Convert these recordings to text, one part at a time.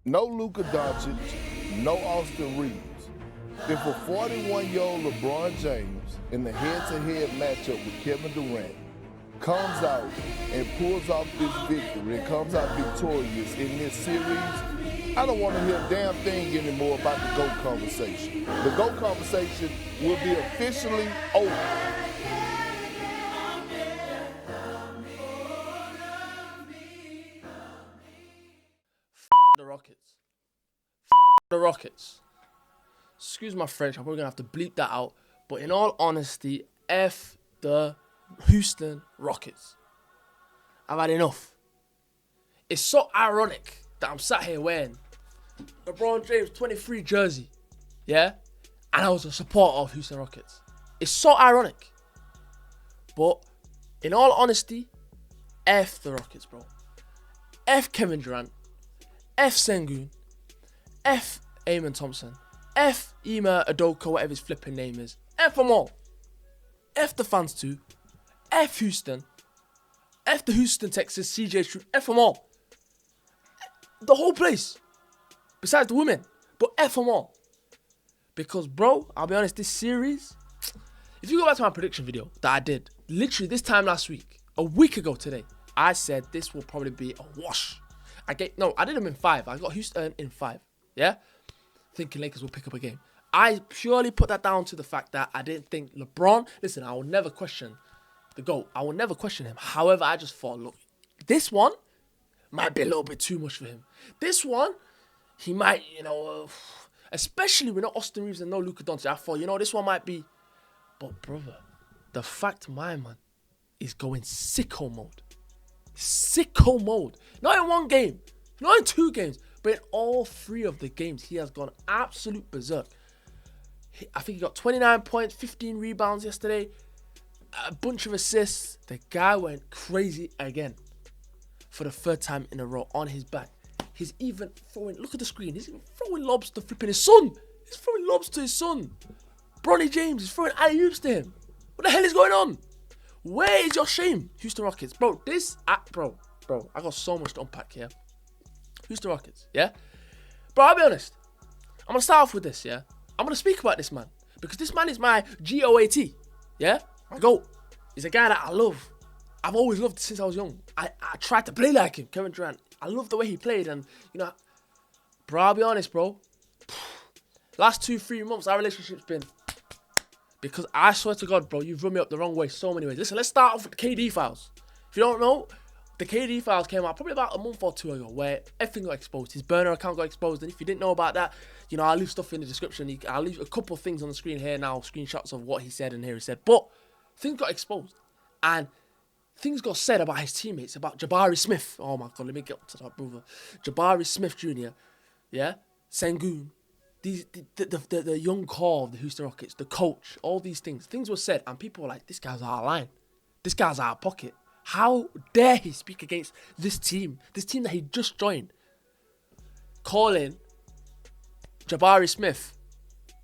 No Luka Doncic, no Austin Reeves. If a 41-year-old LeBron James in the head-to-head matchup with Kevin Durant comes out and pulls off this victory and comes out victorious in this series, I don't want to hear a damn thing anymore about the GOAT conversation. The GOAT conversation will be officially over. The Rockets. The Rockets. Excuse my French, I'm probably going to have to bleep that out. But in all honesty, F the Houston Rockets. I've had enough. It's so ironic that I'm sat here wearing LeBron James 23 jersey. Yeah? And I was a supporter of Houston Rockets. It's so ironic. But in all honesty, F the Rockets, bro. F Kevin Durant. F Sengun, F Eamon Thompson, F Ema Adoka, whatever his flipping name is, F them all. F the fans too, F Houston, F the Houston Texas, CJ Stroud, F them all. The whole place, besides the women, but F them all. Because bro, I'll be honest, this series, if you go back to my prediction video that I did, literally this time last week, a week ago today, I said this will probably be a wash. I did them in 5. I got Houston in 5. Yeah? Thinking Lakers will pick up a game. I purely put that down to the fact that I didn't think LeBron... Listen, I will never question the GOAT. I will never question him. However, I just thought, look, this one might be a little bit too much for him. This one, he might, especially with no Austin Reeves and no Luka Doncic. I thought, this one might be... But, brother, the fact my man is going sicko mode. Sicko mode. Not in one game, not in 2 games, but in all 3 of the games, he has gone absolute berserk. I think he got 29 points, 15 rebounds yesterday, a bunch of assists. The guy went crazy again for the 3rd time in a row on his back. He's even throwing, look at the screen, he's even throwing lobs to flipping his son. He's throwing lobs to his son. Bronny James is throwing alley-oops to him. What the hell is going on? Where is your shame, Houston Rockets? Bro, I got so much to unpack here. Houston Rockets, yeah? Bro, I'll be honest. I'm going to start off with this, yeah? I'm going to speak about this man. Because this man is my GOAT, yeah? My GOAT. He's a guy that I love. I've always loved since I was young. I tried to play like him, Kevin Durant. I love the way he played. And, bro, I'll be honest, bro. Last 2-3 months, our relationship's been... Because I swear to God, bro, you've run me up the wrong way so many ways. Listen, let's start off with the KD files. If you don't know, the KD files came out probably about a month or 2 ago where everything got exposed. His burner account got exposed. And if you didn't know about that, I'll leave stuff in the description. I'll leave a couple of things on the screen here now, screenshots of what he said and here he said. But things got exposed. And things got said about his teammates, about Jabari Smith. Oh my God, let me get to that, brother. Jabari Smith Jr., yeah? Sengun. The young core of the Houston Rockets, the coach, all these things. Things were said and people were like, this guy's out of line. This guy's out of pocket. How dare he speak against this team that he just joined? Calling Jabari Smith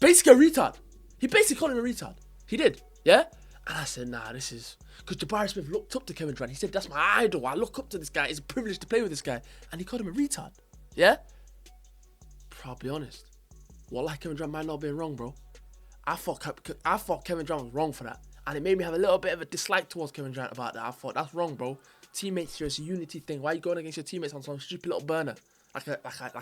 basically a retard. He basically called him a retard. He did, yeah? And I said, nah, this is... Because Jabari Smith looked up to Kevin Durant. He said, that's my idol. I look up to this guy. It's a privilege to play with this guy. And he called him a retard, yeah? I'll be honest. Wallah, Kevin Durant might not have been wrong, bro. I thought Kevin Durant was wrong for that. And it made me have a little bit of a dislike towards Kevin Durant about that. I thought, that's wrong, bro. Teammates here, it's a unity thing. Why are you going against your teammates on some stupid little burner? Like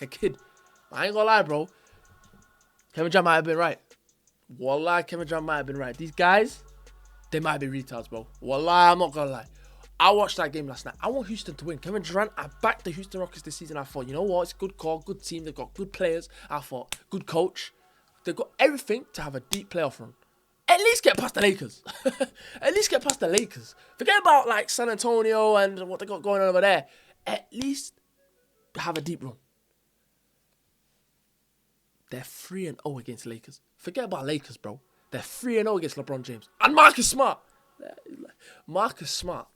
a kid. I ain't gonna lie, bro. Kevin Durant might have been right. Wallah, Kevin Durant might have been right. These guys, they might be retards, bro. Wallah, I'm not gonna lie. I watched that game last night. I want Houston to win. Kevin Durant, I backed the Houston Rockets this season. I thought, you know what? It's a good call, good team. They've got good players. I thought, good coach. They've got everything to have a deep playoff run. At least get past the Lakers. At least get past the Lakers. Forget about like San Antonio and what they got going on over there. At least have a deep run. They're 3-0 against Lakers. Forget about Lakers, bro. They're 3-0 against LeBron James. And Marcus Smart. Marcus Smart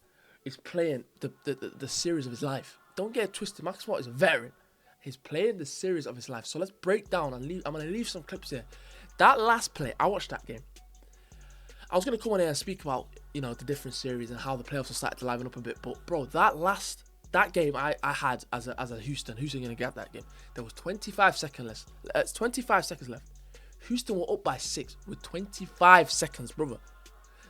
is playing the series of his life. Don't get it twisted. Marcus Smart is a veteran. He's playing the series of his life. So let's break down and I'm going to leave some clips here. That last play, I watched that game. I was going to come on here and speak about, the different series and how the playoffs are starting to liven up a bit. But, bro, that last that game I had as a Houston gonna get that game. There was 25 seconds left. 25 seconds left. Houston were up by 6 with 25 seconds, brother.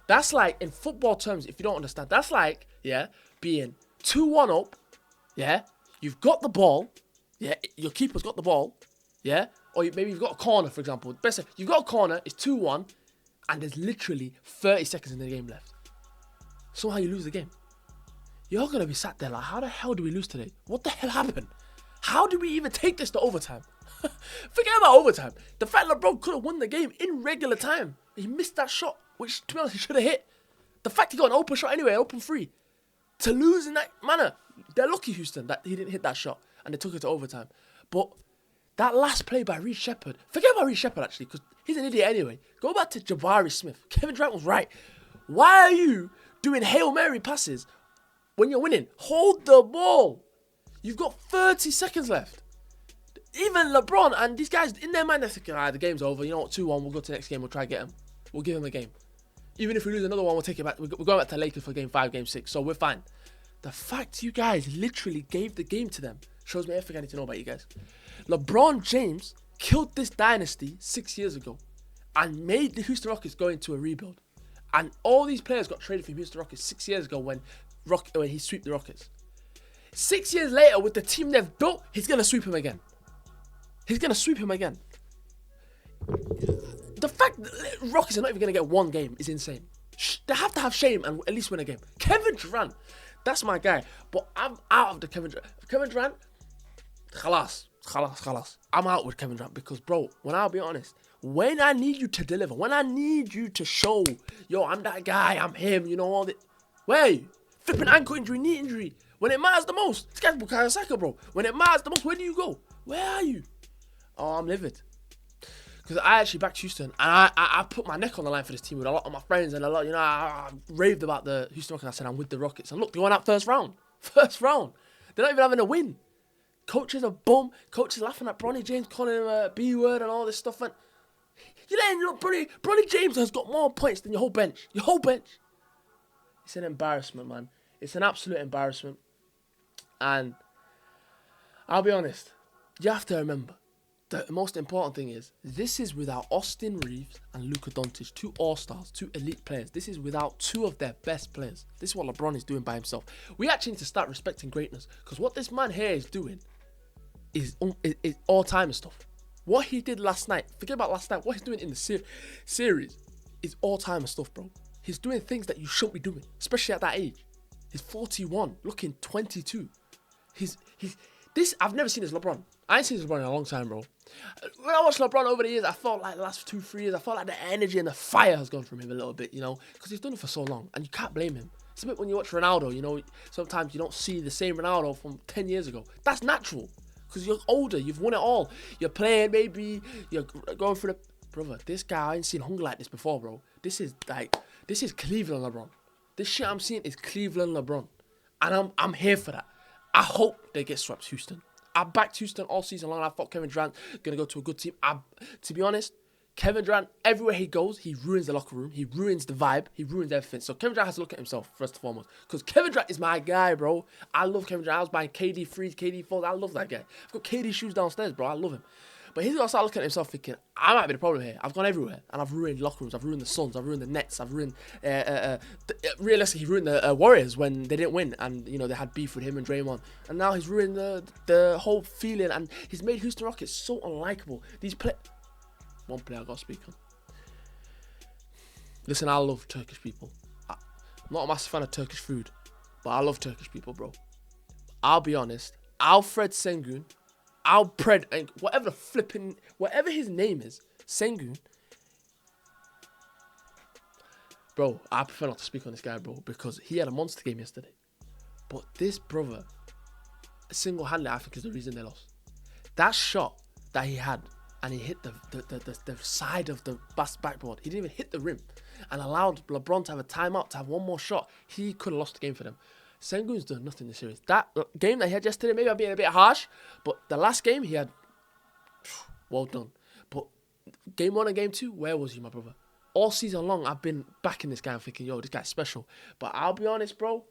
That's like, in football terms, if you don't understand, that's like, being 2-1 up, you've got the ball, your keeper's got the ball, or maybe you've got a corner, for example. Best, you've got a corner, it's 2-1, and there's literally 30 seconds in the game left. Somehow you lose the game. You're going to be sat there like, how the hell do we lose today? What the hell happened? How did we even take this to overtime? Forget about overtime. The fact LeBron could have won the game in regular time. He missed that shot, which, to be honest, he should have hit. The fact he got an open shot anyway, open free. To lose in that manner, they're lucky, Houston, that he didn't hit that shot and they took it to overtime. But that last play by Reed Shepherd, forget about Reed Shepherd actually, because he's an idiot anyway. Go back to Jabari Smith. Kevin Durant was right. Why are you doing Hail Mary passes when you're winning? Hold the ball. You've got 30 seconds left. Even LeBron and these guys, in their mind, they're thinking, the game's over. You know what, 2-1, we'll go to the next game, we'll try to get him. We'll give him a game. Even if we lose another one, we'll take it back. We're going back to Lakers for game 5, game 6, so we're fine. The fact you guys literally gave the game to them shows me everything I need to know about you guys. LeBron James killed this dynasty 6 years ago and made the Houston Rockets go into a rebuild. And all these players got traded from Houston Rockets 6 years ago when he swept the Rockets. 6 years later, with the team they've built, he's going to sweep him again. The fact that Rockets are not even going to get one game is insane. They have to have shame and at least win a game. Kevin Durant, that's my guy. But I'm out of the Kevin Durant. Khalas. I'm out with Kevin Durant because, bro, I'll be honest, when I need you to deliver, when I need you to show, I'm that guy, I'm him, all that. Where are you? Flipping ankle injury, knee injury. When it matters the most, this guy's Bukayo Saka, bro. When it matters the most, where do you go? Where are you? Oh, I'm livid. Because I actually backed Houston, and I put my neck on the line for this team with a lot of my friends, and a lot, I raved about the Houston Rockets. I said, I'm with the Rockets. And look, they won out first round. They're not even having a win. Coaches are bum. Coaches laughing at Bronny James, calling him a B-word and all this stuff. And you're letting, Bronny James has got more points than your whole bench. It's an embarrassment, man. It's an absolute embarrassment. And I'll be honest, you have to remember, the most important thing is, this is without Austin Reeves and Luka Doncic, 2 all-stars, 2 elite players. This is without 2 of their best players. This is what LeBron is doing by himself. We actually need to start respecting greatness, because what this man here is doing is all-time stuff. What he did last night, forget about last night, what he's doing in the series is all-time stuff, bro. He's doing things that you shouldn't be doing, especially at that age. He's 41, looking 22. I've never seen this LeBron. I ain't seen this LeBron in a long time, bro. When I watched LeBron over the years, I felt like the last 2-3 years, I felt like the energy and the fire has gone from him a little bit, because he's done it for so long, and you can't blame him. It's a bit when you watch Ronaldo, sometimes you don't see the same Ronaldo from 10 years ago. That's natural, because you're older, you've won it all. You're playing, maybe, you're going through the... Brother, this guy, I ain't seen hunger like this before, bro. This is Cleveland LeBron. This shit I'm seeing is Cleveland LeBron. And I'm here for that. I hope they get swept, Houston. I backed Houston all season long. I thought Kevin Durant going to go to a good team. To be honest, Kevin Durant, everywhere he goes, he ruins the locker room. He ruins the vibe. He ruins everything. So Kevin Durant has to look at himself, first and foremost. Because Kevin Durant is my guy, bro. I love Kevin Durant. I was buying KD 3s, KD 4s. I love that guy. I've got KD shoes downstairs, bro. I love him. But he's got to start looking at himself thinking, I might be the problem here. I've gone everywhere. And I've ruined locker rooms. I've ruined the Suns. I've ruined the Nets. I've ruined... realistically, he ruined the Warriors when they didn't win. And, they had beef with him and Draymond. And now he's ruined the whole feeling. And he's made Houston Rockets so unlikable. One player I got to speak on. Listen, I love Turkish people. I'm not a massive fan of Turkish food. But I love Turkish people, bro. I'll be honest. Alfred Sengun... whatever his name is, Sengun. Bro, I prefer not to speak on this guy, bro, because he had a monster game yesterday. But this brother, single-handedly, I think is the reason they lost. That shot that he had, and he hit the side of the backboard. He didn't even hit the rim, and allowed LeBron to have a timeout to have one more shot. He could have lost the game for them. Sengun's done nothing in the series. That game that he had yesterday, maybe I'm being a bit harsh, but the last game he had, well done. But game 1 and game 2, where was he, my brother? All season long, I've been backing this guy and thinking, this guy's special. But I'll be honest, bro.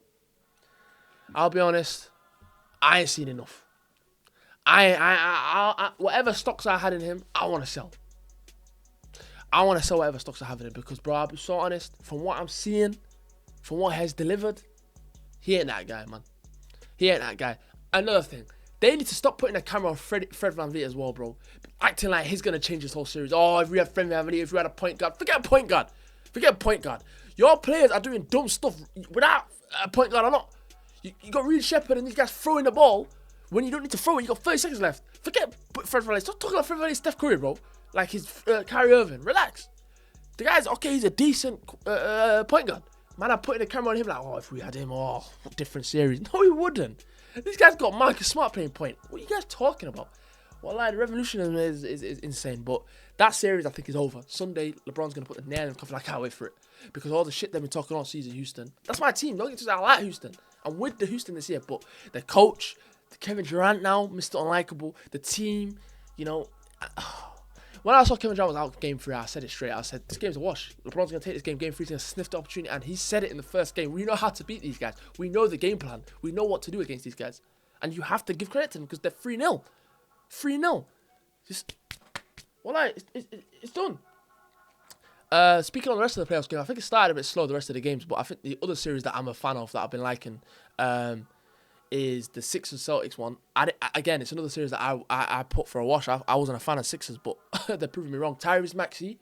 I ain't seen enough. Whatever stocks I had in him, I want to sell. I want to sell whatever stocks I have in him because, bro, I'll be so honest. From what I'm seeing, from what he's delivered, he ain't that guy, man. He ain't that guy. Another thing, they need to stop putting a camera on Fred VanVleet as well, bro. Acting like he's going to change this whole series. Oh, if we had Fred VanVleet, if we had a point guard. Forget point guard. Forget point guard. Your players are doing dumb stuff without a point guard or not. You got Reed Shepherd and these guys throwing the ball when you don't need to throw it. You got 30 seconds left. Forget Fred VanVleet. Stop talking about Fred VanVleet, Steph Curry, bro. Like he's Kyrie Irving. Relax. The guy's okay. He's a decent point guard. Man, I'm putting the camera on him like, oh, if we had him, oh, different series. No, he wouldn't. This guy's got Marcus Smart playing point. What are you guys talking about? Well, like, the revolution is insane. But that series, I think, is over. Sunday, LeBron's going to put the nail in the coffin. I can't wait for it. Because all the shit they've been talking all season, Houston. That's my team. Don't get to say I like Houston. I'm with the Houston this year. But the coach, the Kevin Durant now, Mr. Unlikable, the team, you know. When I saw Kevin Durant was out game 3, I said it straight. I said, this game's a wash. LeBron's going to take this game. Game 3's going to sniff the opportunity. And he said it in the first game. We know how to beat these guys. We know the game plan. We know what to do against these guys. And you have to give credit to them because they're 3-0. 3-0. Just, well, like, it's done. Speaking on the rest of the playoffs game, I think it started a bit slow, the rest of the games. But I think the other series that I'm a fan of, that I've been liking, is the Sixers Celtics one. Again, it's another series that I put for a wash. I wasn't a fan of Sixers, but they're proving me wrong. Tyrese Maxey,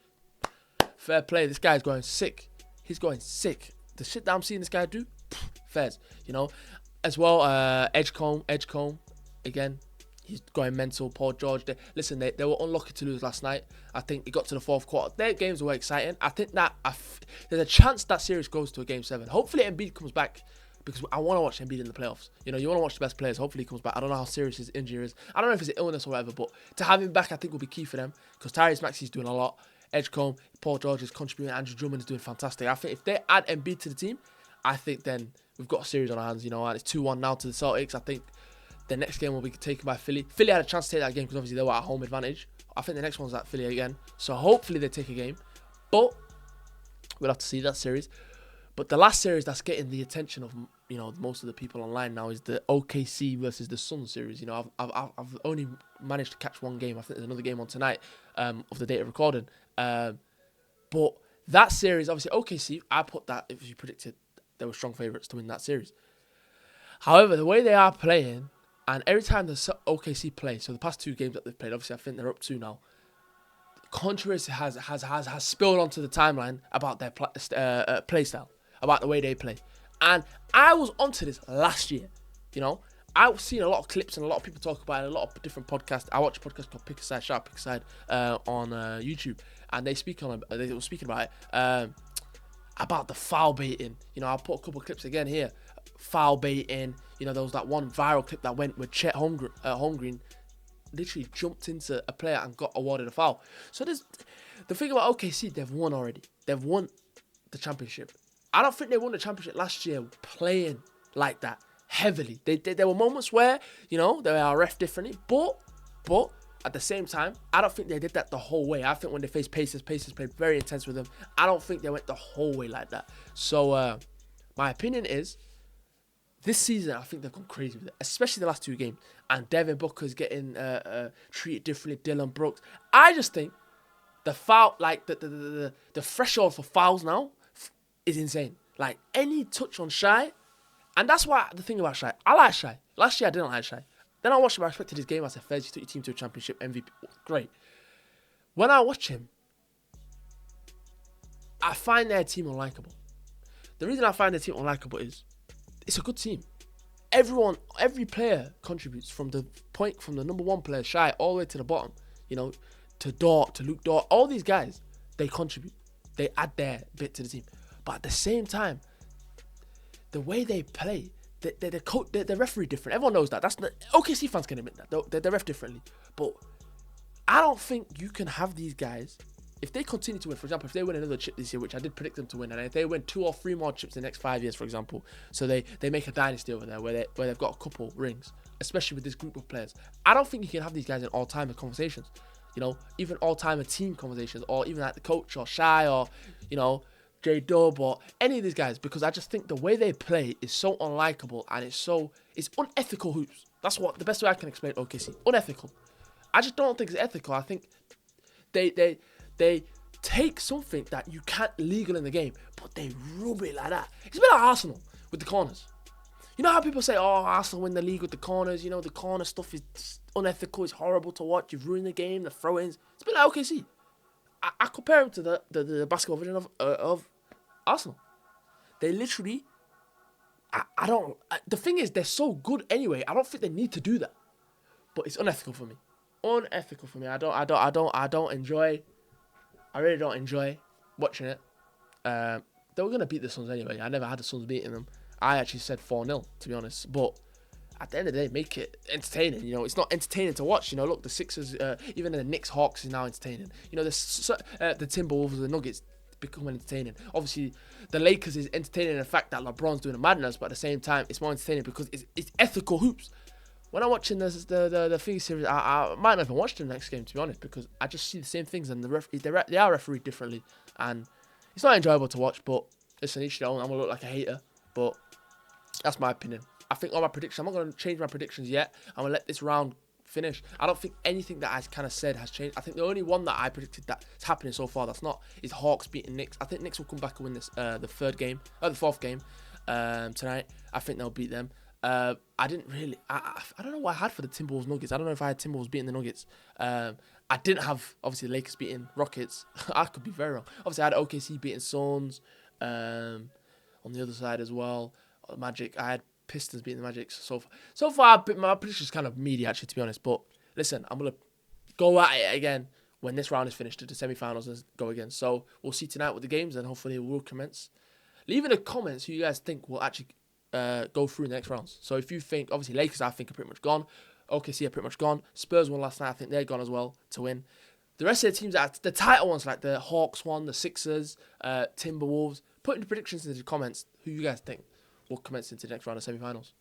fair play. This guy's going sick. He's going sick. The shit that I'm seeing this guy do, fairs, you know. As well, Edgecombe, again, he's going mental. Paul George, they were unlucky to lose last night. I think it got to the fourth quarter. Their games were exciting. I think that there's a chance that series goes to a game 7. Hopefully Embiid comes back because I want to watch Embiid in the playoffs. You know, you want to watch the best players. Hopefully he comes back. I don't know how serious his injury is. I don't know if it's an illness or whatever, but to have him back I think will be key for them because Tyrese Maxey's doing a lot. Edgecombe, Paul George is contributing. Andrew Drummond is doing fantastic. I think if they add Embiid to the team, I think then we've got a series on our hands, you know, and it's 2-1 now to the Celtics. I think the next game will be taken by Philly. Philly had a chance to take that game because obviously they were at home advantage. I think the next one's at Philly again. So hopefully they take a game. But we'll have to see that series. But the last series that's getting the attention of, you know, most of the people online now is the OKC versus the Suns series. You know, I've only managed to catch one game. I think there's another game on tonight of the date of recording. But that series, obviously OKC, I put that, if you predicted, they were strong favourites to win that series. However, the way they are playing, and every time the OKC play, so the past 2 games that they've played, obviously I think they're up 2 now, controversy has spilled onto the timeline about their play style, about the way they play. And I was onto this last year, you know. I've seen a lot of clips and a lot of people talk about it, a lot of different podcasts. I watch a podcast called Pick a Side, Sharp Pick a Side on YouTube, and they were speaking about it. About the foul baiting. You know, I'll put a couple of clips again here. Foul baiting. You know, there was that one viral clip that went with Chet Holmgren literally jumped into a player and got awarded a foul. So there's the thing about OKC, they've won already. They've won the championship. I don't think they won the championship last year playing like that heavily. There were moments where, you know, they were ref differently, but at the same time, I don't think they did that the whole way. I think when they faced Pacers played very intense with them. I don't think they went the whole way like that. So, my opinion is, this season, I think they've gone crazy with it, especially the last 2 games. And Devin Booker's getting treated differently, Dylan Brooks. I just think the foul, like the threshold for fouls now is insane. Like, any touch on Shai, and that's why the thing about Shai, I like Shai. Last year, I didn't like Shai. Then I watched him, I respected his game. I said, Fez, you took your team to a championship, MVP. Great. When I watch him, I find their team unlikable. The reason I find their team unlikable is it's a good team. Every player contributes from the number 1 player, Shai, all the way to the bottom. You know, to Dort, to Luke Dort. All these guys, they contribute. They add their bit to the team. But at the same time, the way they play, the referee different. Everyone knows that. That's the OKC fans can admit that. They ref differently. But I don't think you can have these guys, if they continue to win, for example, if they win another chip this year, which I did predict them to win, and if they win 2 or 3 more chips in the next 5 years, for example, so they make a dynasty over there where they've got a couple rings, especially with this group of players, I don't think you can have these guys in all-timer conversations. You know, even all-timer team conversations, or even like the coach or Shai or, you know, J-Dub or any of these guys, because I just think the way they play is so unlikable and it's unethical hoops. That's what the best way I can explain OKC. Unethical. I just don't think it's ethical. I think they take something that you can't legal in the game, but they rub it like that. It's a bit like Arsenal with the corners. You know how people say, oh, Arsenal win the league with the corners. You know, the corner stuff is unethical. It's horrible to watch. You've ruined the game. The throw-ins. It's a bit like OKC. I compare them to the basketball version of Arsenal. They literally, the thing is, they're so good anyway. I don't think they need to do that. But it's unethical for me. Unethical for me. I really don't enjoy watching it. They were going to beat the Suns anyway. I never had the Suns beating them. I actually said 4-0, to be honest. But at the end of the day, make it entertaining. You know, it's not entertaining to watch. You know, look, the Sixers, even the Knicks, Hawks is now entertaining. You know, the Timberwolves, the Nuggets become entertaining. Obviously, the Lakers is entertaining in the fact that LeBron's doing a madness, but at the same time, it's more entertaining because it's ethical hoops. When I'm watching the Phoenix series, I might not even watch the next game, to be honest, because I just see the same things, and they are refereed differently, and it's not enjoyable to watch. But listen, each their own. I'm gonna look like a hater, but that's my opinion. I think all my predictions, I'm not going to change my predictions yet. I'm going to let this round finish. I don't think anything that I kind of said has changed. I think the only one that I predicted that's happening so far is Hawks beating Knicks. I think Knicks will come back and win this, the fourth game tonight. I think they'll beat them. I don't know what I had for the Timberwolves Nuggets. I don't know if I had Timberwolves beating the Nuggets. I didn't have, obviously, the Lakers beating Rockets. I could be very wrong. Obviously, I had OKC beating Suns on the other side as well. Magic, I had Pistons beating the Magic. So far, my prediction's kind of meaty, actually, to be honest. But listen, I'm going to go at it again when this round is finished to the semi-finals and go again. So we'll see tonight with the games, and hopefully we'll commence. Leave in the comments who you guys think will actually go through in the next rounds. So if you think, obviously, Lakers, I think, are pretty much gone. OKC are pretty much gone. Spurs won last night. I think they're gone as well to win. The rest of the teams, the title ones, like the Hawks won, the Sixers, Timberwolves, put in the predictions into the comments who you guys think will commence into the next round of semi-finals.